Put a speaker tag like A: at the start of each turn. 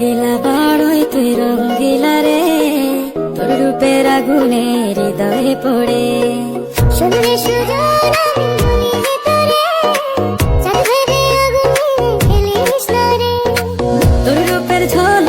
A: রঙ্গিলা বড়ই তুই রঙ্গিলা রে, তোর রূপের আগুনে হৃদয়ে পড়ে।
B: শুনলে সুজন আমি বলি যে তোরে, চাঁদ ভেবে আগুনে খেলিস না রে।
A: তোর রূপের ঝড়